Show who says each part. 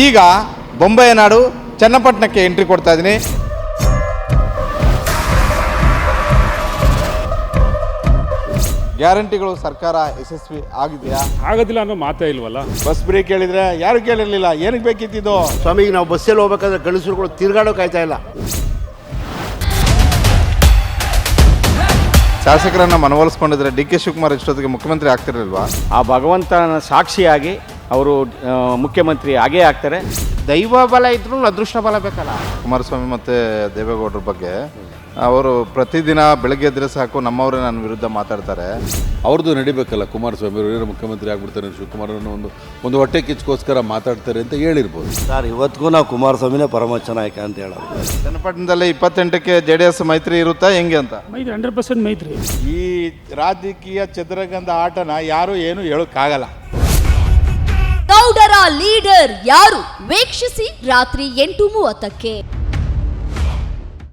Speaker 1: ಈಗ ಬೊಂಬಾಯಿ ನಾಡು ಚನ್ನಪಟ್ಟಣಕ್ಕೆ ಎಂಟ್ರಿ ಕೊಡ್ತಾ ಇದ್ದೀನಿ. ಗ್ಯಾರಂಟಿಗಳು ಸರ್ಕಾರ ಯಶಸ್ವಿ ಆಗಿದೆಯಾ?
Speaker 2: ಆಗೋದಿಲ್ಲ ಅನ್ನೋ ಮಾತೇ ಇಲ್ವಲ್ಲ.
Speaker 1: ಬಸ್ ಬ್ರೇಕ್ ಹೇಳಿದ್ರೆ ಯಾರು ಕೇಳಿರಲಿಲ್ಲ, ಏನಕ್ಕೆ ಬೇಕಿತ್ತಿದ್ದು?
Speaker 3: ಸ್ವಾಮಿಗೆ ನಾವು ಬಸ್ಸಲ್ಲಿ ಹೋಗ್ಬೇಕಾದ್ರೆ ಗಂಡಸರುಗಳು ತಿರ್ಗಾಡೋಕೆ ಆಯ್ತಾ ಇಲ್ಲ.
Speaker 1: ಶಾಸಕರನ್ನ ಮನವೊಲಿಸ್ಕೊಂಡಿದ್ರೆ ಡಿ ಕೆ ಶಿವಕುಮಾರ್ ಇಷ್ಟೊತ್ತಿಗೆ ಮುಖ್ಯಮಂತ್ರಿ ಆಗ್ತಿರಲಿಲ್ವಾ?
Speaker 4: ಆ ಭಗವಂತನ ಸಾಕ್ಷಿಯಾಗಿ ಅವರು ಮುಖ್ಯಮಂತ್ರಿ ಆಗೇ ಆಗ್ತಾರೆ.
Speaker 3: ದೈವ ಬಲ ಇದ್ರೂ ಅದೃಷ್ಟ ಬಲ ಬೇಕಲ್ಲ.
Speaker 1: ಕುಮಾರಸ್ವಾಮಿ ಮತ್ತು ದೇವೇಗೌಡರ ಬಗ್ಗೆ ಅವರು ಪ್ರತಿದಿನ ಬೆಳಗ್ಗೆ ಎದ್ರೆ ಸಾಕು ನಮ್ಮವರೇ ನನ್ನ ವಿರುದ್ಧ ಮಾತಾಡ್ತಾರೆ.
Speaker 5: ಅವ್ರದ್ದು ನಡಿಬೇಕಲ್ಲ, ಕುಮಾರಸ್ವಾಮಿ ಅವರು ಮುಖ್ಯಮಂತ್ರಿ ಆಗ್ಬಿಡ್ತಾರೆ, ಶಿವಕುಮಾರನ್ನು ಒಂದು ಹೊಟ್ಟೆ ಕಿಚ್ಚೋಸ್ಕರ ಮಾತಾಡ್ತಾರೆ ಅಂತ ಹೇಳಿರ್ಬೋದು.
Speaker 3: ಸರ್, ಇವತ್ತಿಗೂ ನಾವು ಕುಮಾರಸ್ವಾಮಿನೇ ಪರಮ ನಾಯಕ ಅಂತ ಹೇಳೋದು.
Speaker 1: ಚನ್ನಪಟ್ಟಣದಲ್ಲಿ 28ಕ್ಕೆ JDS ಮೈತ್ರಿ ಇರುತ್ತಾ ಹೆಂಗೆ ಅಂತ?
Speaker 2: 100% ಮೈತ್ರಿ.
Speaker 1: ಈ ರಾಜಕೀಯ ಚದುರಂಗದ ಆಟನ ಯಾರು ಏನು ಹೇಳೋಕ್ಕಾಗಲ್ಲ.
Speaker 6: ಗೌಡರ ಲೀಡರ್ ಯಾರು? ವೀಕ್ಷಿಸಿ ರಾತ್ರಿ 8:30ಕ್ಕೆ.